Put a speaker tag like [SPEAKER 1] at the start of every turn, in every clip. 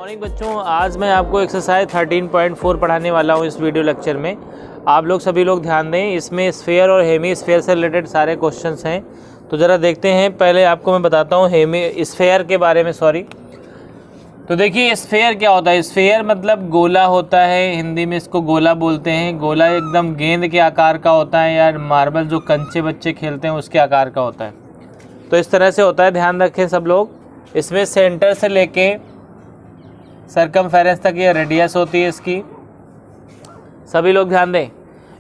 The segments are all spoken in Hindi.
[SPEAKER 1] मॉर्निंग बच्चों, आज मैं आपको एक्सरसाइज 13.4 पढ़ाने वाला हूँ इस वीडियो लेक्चर में। आप लोग सभी लोग ध्यान दें, इसमें स्फीयर और हेमी स्फीयर से रिलेटेड सारे क्वेश्चंस हैं। तो ज़रा देखते हैं। पहले आपको मैं बताता हूँ हेमी स्फीयर के बारे में। तो देखिए, स्फीयर क्या होता है। स्फीयर मतलब गोला होता है, हिंदी में इसको गोला बोलते हैं। गोला एकदम गेंद के आकार का होता है, या मार्बल जो कंचे बच्चे खेलते हैं उसके आकार का होता है। तो इस तरह से होता है, ध्यान रखें सब लोग। इसमें सेंटर से लेके सरकमफेरेंस तक ये रेडियस होती है इसकी। सभी लोग ध्यान दें,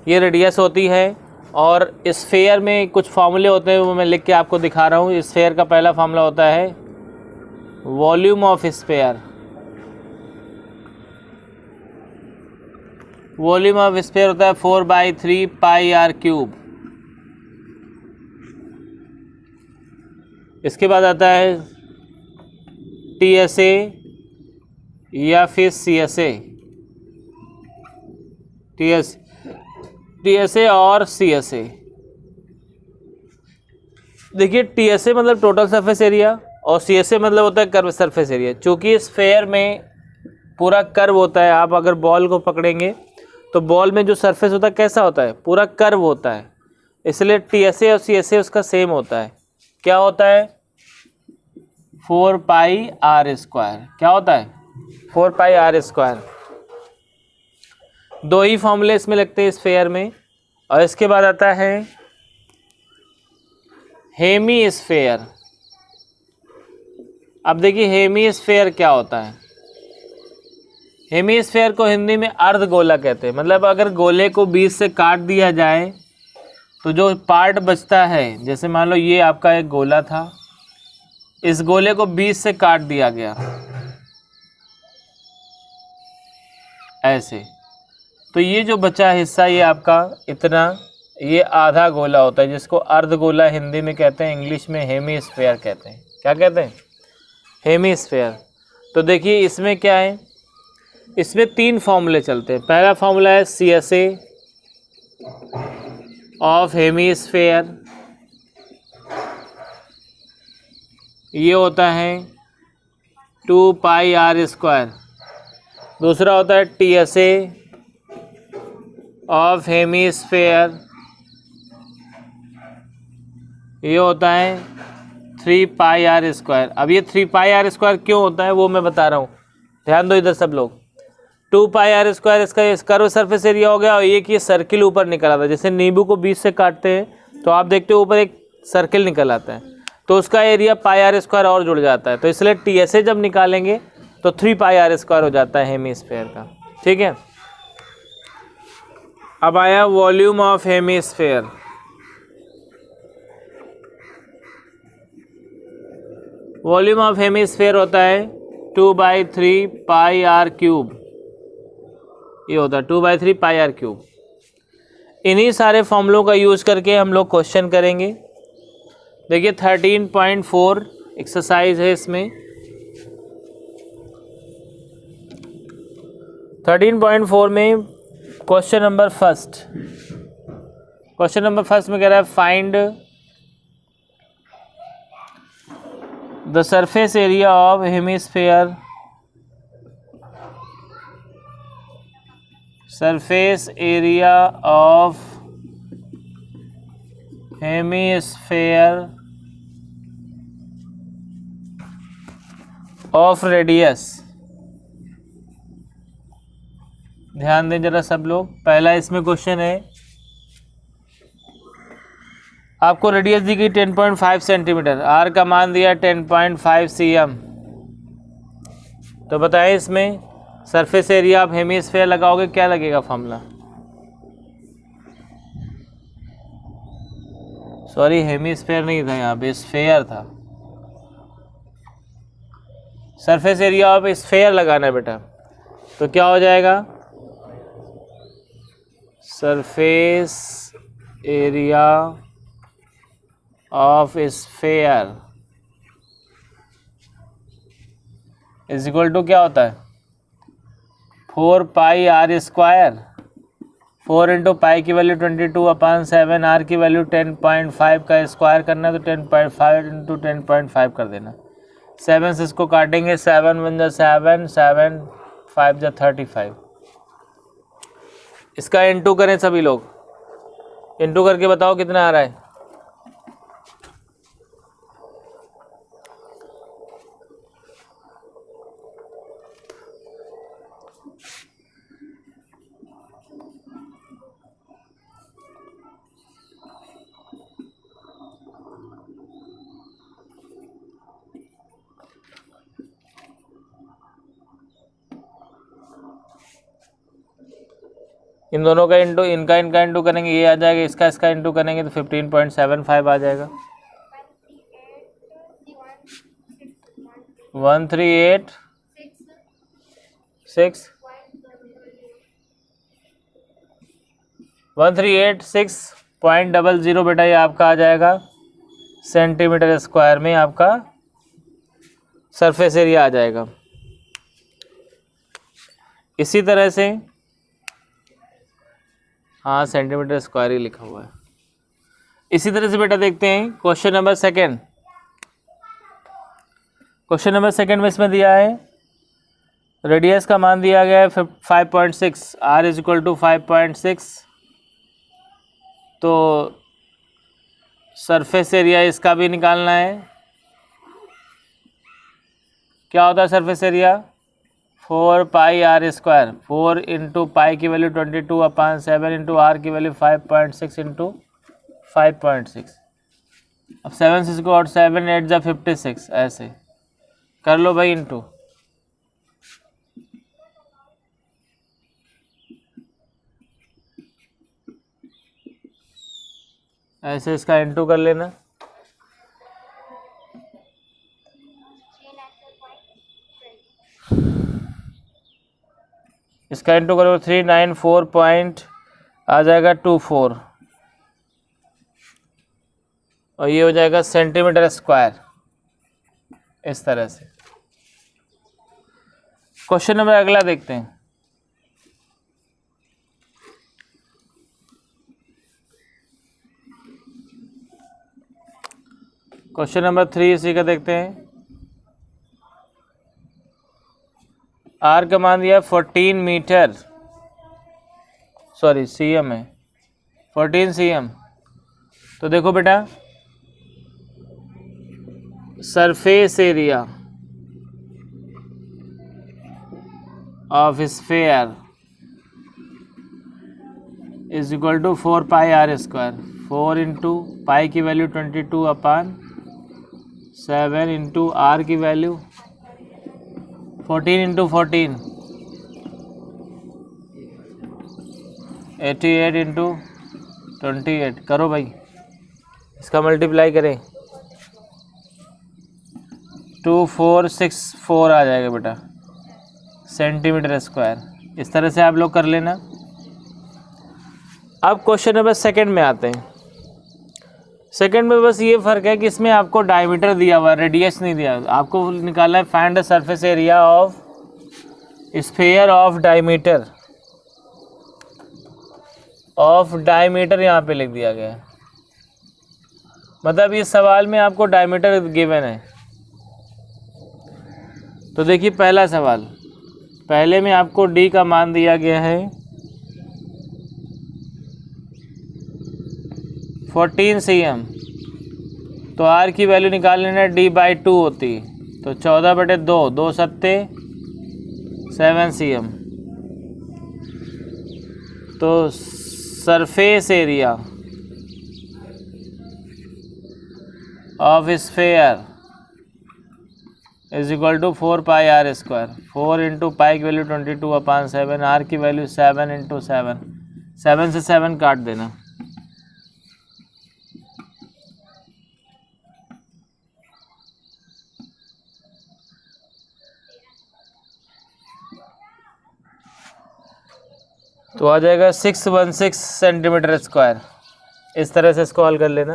[SPEAKER 1] ये रेडियस होती है। और स्फीयर में कुछ फार्मूले होते हैं, वो मैं लिख के आपको दिखा रहा हूँ। स्फीयर का पहला फार्मूला होता है volume of sphere. Volume of sphere होता है 4/3 पाई आर क्यूब। इसके बाद आता है TSA या फिर CSA। TSA और CSA। देखिए, TSA मतलब टोटल सरफेस एरिया और CSA मतलब होता है कर्व सरफेस एरिया। चूँकि स्फीयर में पूरा कर्व होता है, आप अगर बॉल को पकड़ेंगे तो बॉल में जो सरफेस होता है कैसा होता है, पूरा कर्व होता है। इसलिए TSA और CSA उसका सेम होता है। क्या होता है? 4 पाई आर स्क्वायर। क्या होता है? 4 पाई आर स्क्वायर। दो ही फॉर्मूले इसमें लगते हैं स्फीयर में। और इसके बाद आता है हेमी स्फीयर। अब देखिए, हेमी स्फीयर क्या होता है। हेमी स्फीयर को हिंदी में अर्ध गोला कहते हैं। मतलब अगर गोले को बीच से काट दिया जाए तो जो पार्ट बचता है, जैसे मान लो ये आपका एक गोला था, इस गोले को बीच से काट दिया गया ऐसे, तो ये जो बचा हिस्सा ये आपका इतना, ये आधा गोला होता है, जिसको अर्ध गोला हिंदी में कहते हैं, इंग्लिश में हेमी स्फीयर कहते हैं। क्या कहते हैं? Hemisphere. तो देखिए, इसमें क्या है, इसमें 3 फॉर्मूले चलते हैं। पहला फॉर्मूला है CSA ऑफ हेमी स्फीयर, ये होता है 2 पाई आर स्क्वायर। दूसरा होता है TSA ऑफ हेमी स्फीयर, ये होता है 3 पाई आर स्क्वायर। अब ये 3 पाई आर स्क्वायर क्यों होता है वो मैं बता रहा हूँ, ध्यान दो इधर सब लोग। 2 पाई आर स्क्वायर इसका कर्व सरफेस एरिया हो गया, और एक ये सर्किल ऊपर निकल आता है। जैसे नींबू को बीच से काटते हैं तो आप देखते हो ऊपर एक सर्किल निकल आता है, तो उसका एरिया पाई आर स्क्वायर और जुड़ जाता है। तो इसलिए TSA जब निकालेंगे तो 3 पाई आर स्क्वायर हो जाता है हेमी स्फीयर का। ठीक है। अब आया volume of hemisphere. Volume of hemisphere होता है 2/3 पाई आर क्यूब। ये होता है 2/3 पाई आर क्यूब। इन्हीं सारे फॉर्मूलों का यूज करके हम लोग क्वेश्चन करेंगे। देखिए, 13.4 एक्सरसाइज है इसमें। 13.4 में क्वेश्चन नंबर फर्स्ट में कह रहा है find the surface area of hemisphere. Surface area of hemisphere of radius. ध्यान दें जरा सब लोग। पहला इसमें क्वेश्चन है, आपको रेडियस दी गई 10.5 सेंटीमीटर, आर का मान दिया 10.5 cm। तो बताएं इसमें सरफेस एरिया आप हेमिस्फीयर लगाओगे, क्या लगेगा फॉर्मूला? सॉरी, हेमिस्फीयर नहीं था, यहाँ पे स्फीयर था। सरफेस एरिया ऑफ स्फीयर लगाना है बेटा। तो क्या हो जाएगा? Surface area of sphere is equal to क्या होता है? 4 pi r square. 4 into pi की वैल्यू 22/7, आर की वैल्यू 10.5 का स्क्वायर करना है तो 10.5 इंटू 10.5 कर देना। 7 से इसको काटेंगे, 7 1 जा 7, 7 5 जा 35। इसका इंटू करें सभी लोग, इंटू करके बताओ कितना आ रहा है। इन दोनों का इंटू, इनका इंटू करेंगे, ये आ जाएगा, इसका इंटू करेंगे तो 15.75 आ जाएगा। 1386.00 बेटा ये आपका आ जाएगा सेंटीमीटर स्क्वायर में, आपका सरफेस एरिया आ जाएगा। इसी तरह से, हाँ सेंटीमीटर स्क्वायर ही लिखा हुआ है। इसी तरह से बेटा देखते हैं question number second. Question number second में इसमें दिया है रेडियस का मान दिया गया है 5.6, r इज इक्वल टू 5.6। तो सरफेस एरिया इसका भी निकालना है। क्या होता है surface area? 4 pi r square, 4 into pi की वैल्यू 22/7 इंटू आर की वैल्यू 5.6 इंटू 5.6। अब 7 से इसको और 7 8 जा 56, ऐसे कर लो भाई इंटू। ऐसे इसका इंटू कर लेना। इसका इंटू करो 394 पॉइंट आ जाएगा 24, और ये हो जाएगा सेंटीमीटर स्क्वायर, इस तरह से। क्वेश्चन नंबर अगला देखते हैं। क्वेश्चन नंबर 3 इसी का देखते हैं। आर का मान दिया 14 मीटर, सॉरी सीएम है, 14 सीएम। तो देखो बेटा surface area of sphere is equal to 4 pi r square, 4 into pi की वैल्यू 22/7 इंटू आर की वैल्यू 14 इंटू 14 88 इंटू 28। करो भाई, इसका मल्टीप्लाई करें 2464 आ जाएगा बेटा सेंटीमीटर स्क्वायर। इस तरह से आप लोग कर लेना। अब क्वेश्चन नंबर सेकंड में आते हैं। सेकंड में बस ये फ़र्क है कि इसमें आपको डायमीटर दिया हुआ है, रेडियस नहीं दिया। आपको निकालना है find the surface area of sphere of diameter, यहाँ पे लिख दिया गया है। मतलब इस सवाल में आपको डायमीटर गिवन है। तो देखिए पहला सवाल, पहले में आपको डी का मान दिया गया है 14 cm, तो आर की वैल्यू निकाल लेना, d/2 होती, तो 14/2, 2 सत्ते 7 cm। तो surface area of sphere is equal to 4 pi r square, 4 into pi की वैल्यू 22/7, आर की वैल्यू 7 इंटू 7, 7 से 7 काट देना। तो आ जाएगा 616 सेंटीमीटर स्क्वायर। इस तरह से इसको हल कर लेना।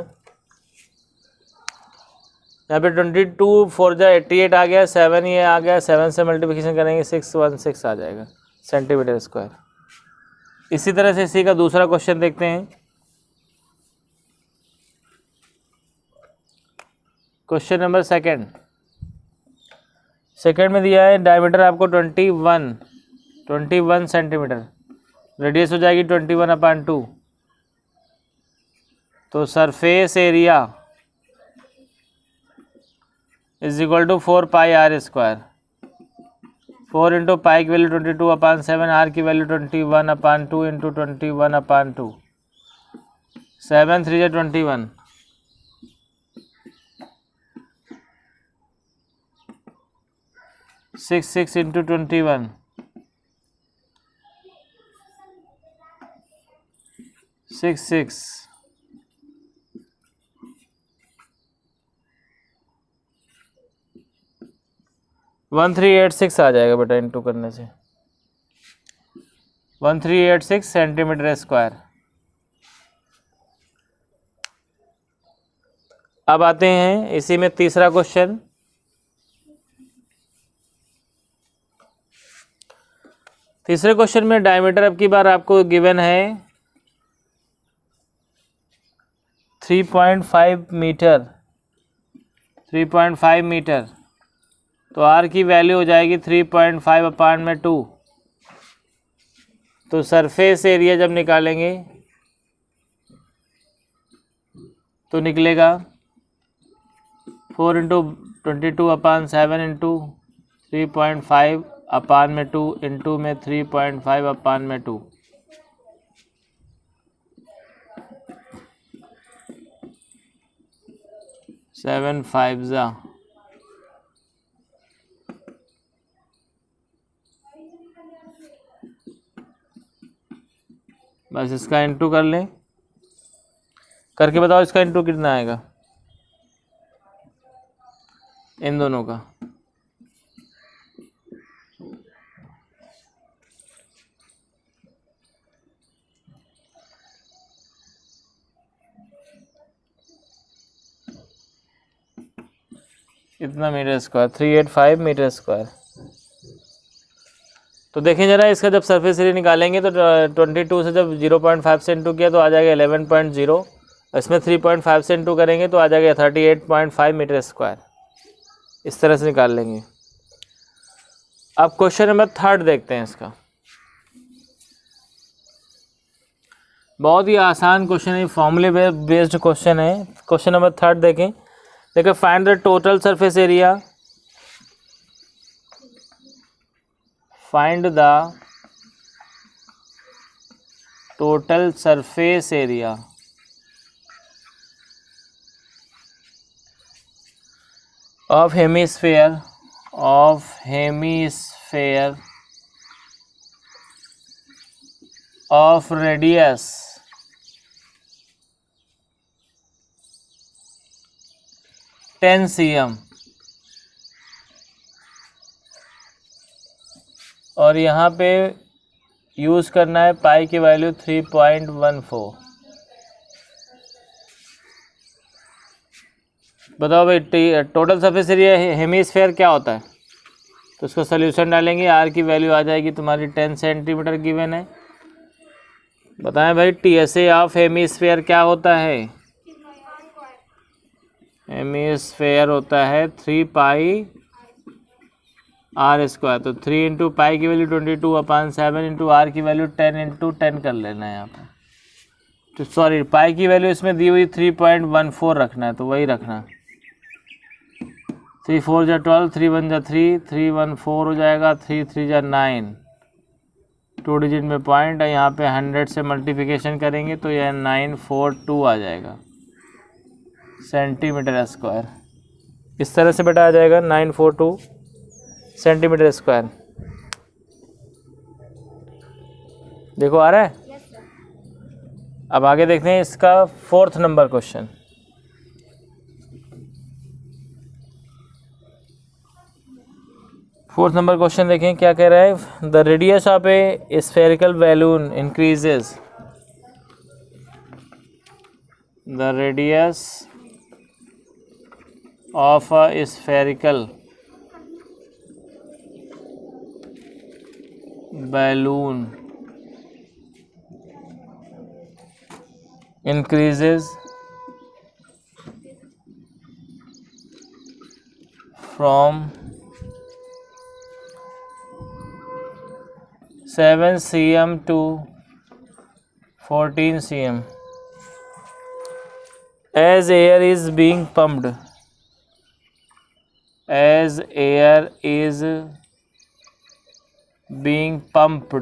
[SPEAKER 1] यहाँ पे 22 4 जा 88 आ गया, 7 ये आ गया, 7 से मल्टीप्लिकेशन करेंगे 616 आ जाएगा सेंटीमीटर स्क्वायर। इसी तरह से इसी का दूसरा क्वेश्चन देखते हैं। क्वेश्चन नंबर सेकंड, सेकेंड में दिया है डायमीटर आपको 21 सेंटीमीटर, रेडियस हो जाएगी 21/2। तो surface area is equal to 4πr²। 4 into pi की वैल्यू 22/7, आर की वैल्यू 21/2 इंटू 21/2, 7 3 जा 21, 6 इंटू 21, 6 1386 आ जाएगा बेटा, इंटू करने से 1386 सेंटीमीटर स्क्वायर। अब आते हैं इसी में तीसरा क्वेश्चन। तीसरे क्वेश्चन में डायमीटर अब की बार आपको गिवन है 3.5 मीटर, 3.5 मीटर। तो आर की वैल्यू हो जाएगी 3.5/2। तो सरफेस एरिया जब निकालेंगे तो निकलेगा 4 इंटू 22/7 इंटू 3.5/2 इंटू में 3.5/2, 7 5 जा, बस इसका इंटू कर लें, करके बताओ इसका इंटू कितना आएगा इन दोनों का। इतना मीटर स्क्वायर, 385 मीटर स्क्वायर। तो देखें जरा, इसका जब सरफेस एरिया निकालेंगे तो 22 से जब 0.5 से इंटू किया तो आ जाएगा 11.0, इसमें 3.5 से इंटू करेंगे तो आ जाएगा 38.5 मीटर स्क्वायर। इस तरह से निकाल लेंगे। अब क्वेश्चन नंबर 3 देखते हैं इसका। बहुत ही आसान क्वेश्चन है, फॉर्मूले बेस्ड क्वेश्चन है। क्वेश्चन नंबर 3 देखें। देखिए, find the total surface area, find the total surface area of hemisphere of radius 10 cm और यहाँ पे यूज़ करना है पाई की वैल्यू 3.14। बताओ भाई टोटल सरफेस एरिया हेमीस्फेयर क्या होता है। तो उसका सोल्यूशन डालेंगे, आर की वैल्यू आ जाएगी तुम्हारी 10 सेंटीमीटर गिवन है। बताएं भाई टीएसए ऑफ हेमीस्फेयर क्या होता है। हेमीस्फेयर होता है 3πr²। तो 3 इंटू पाई की वैल्यू 22/7 इंटू आर की वैल्यू 10 इंटू 10 कर लेना है यहाँ पर। तो सॉरी, पाई की वैल्यू इसमें दी हुई 3.14 रखना है, तो वही रखना। 3 4 जा 12, 3 1 जा 3, 3 1 4 हो जाएगा, 3 3 जा 9, 2 डिजिट में पॉइंट है। यहाँ पे 100 से मल्टीप्लिकेशन करेंगे तो यह 942 आ जाएगा सेंटीमीटर स्क्वायर। इस तरह से बेटा आ जाएगा 942 सेंटीमीटर स्क्वायर। देखो आ रहा है। अब आगे देखते हैं इसका 4th number question. Fourth number question देखें क्या कह रहा है। The radius of A spherical balloon increases, the radius of a spherical balloon increases from 7 cm to 14 cm as air is being pumped, as air is being pumped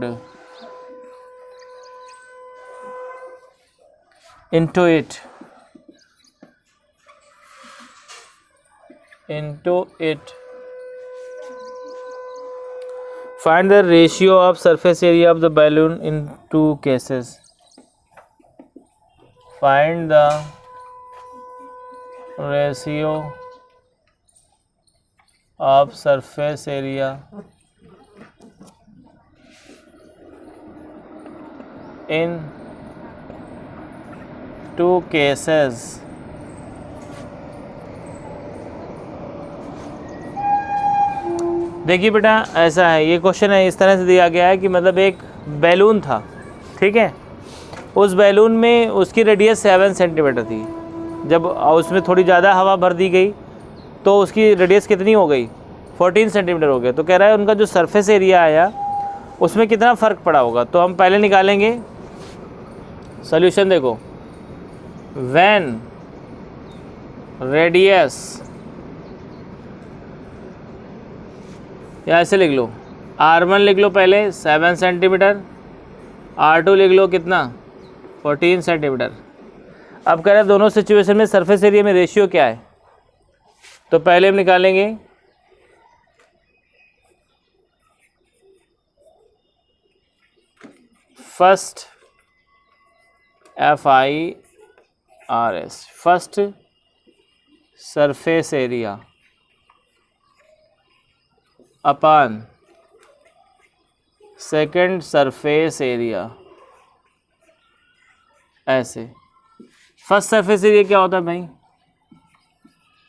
[SPEAKER 1] into it, find the ratio of surface area of the balloon in two cases. Find the ratio of surface area in two cases. देखिए बेटा ऐसा है, ये क्वेश्चन है इस तरह से दिया गया है कि मतलब एक बैलून था, ठीक है। उस बैलून में उसकी रेडियस 7 सेंटीमीटर थी। जब उसमें थोड़ी ज़्यादा हवा भर दी गई तो उसकी रेडियस कितनी हो गई, 14 सेंटीमीटर हो गया। तो कह रहा है उनका जो सरफेस एरिया आया उसमें कितना फ़र्क पड़ा होगा। तो हम पहले निकालेंगे सॉल्यूशन। देखो, व्हेन रेडियस, या ऐसे लिख लो, R1 लिख लो पहले 7 सेंटीमीटर, R2 लिख लो कितना 14 सेंटीमीटर। अब कह रहे हैं दोनों सिचुएशन में सरफेस एरिया में रेशियो क्या है। तो पहले हम निकालेंगे first FIRS, first surface area upon second surface area. ऐसे फर्स्ट सरफेस एरिया क्या होता है भाई,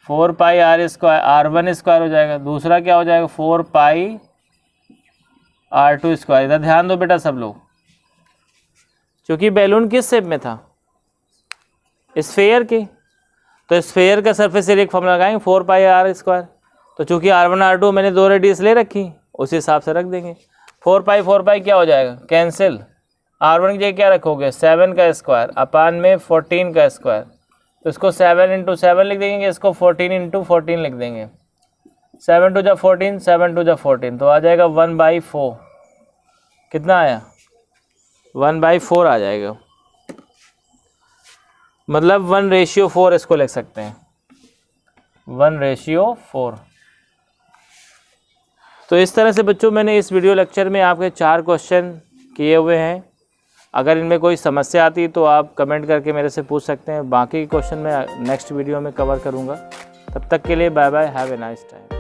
[SPEAKER 1] 4 पाई R स्क्वायर, R1 स्क्वायर हो जाएगा। दूसरा क्या हो जाएगा, 4 पाई R2 स्क्वायर। इधर ध्यान दो बेटा सब लोग, क्योंकि बैलून किस शेप में था, स्फेयर के। तो स्फेयर का सरफेस एरिया फॉर्मूला लगाएंगे 4 पाई R स्क्वायर। तो चूंकि R1 R2 मैंने दो रेडियस ले रखी, उस हिसाब से रख देंगे। 4 पाई क्या हो जाएगा, कैंसिल। R1 की जगह क्या रखोगे, 7 का स्क्वायर अपान में 14 का स्क्वायर। तो इसको 7 इंटू 7 लिख देंगे, इसको 14 इंटू 14 लिख देंगे। 7 टू जा 14, 7 टू जा 14, तो आ जाएगा 1/4। कितना आया, 1/4 आ जाएगा। मतलब 1:4 इसको लिख सकते हैं, 1:4। तो इस तरह से बच्चों मैंने इस वीडियो लेक्चर में आपके 4 क्वेश्चन किए हुए हैं। अगर इनमें कोई समस्या आती है तो आप कमेंट करके मेरे से पूछ सकते हैं। बाकी क्वेश्चन मैं नेक्स्ट वीडियो में कवर करूँगा। तब तक के लिए bye bye, have a nice time.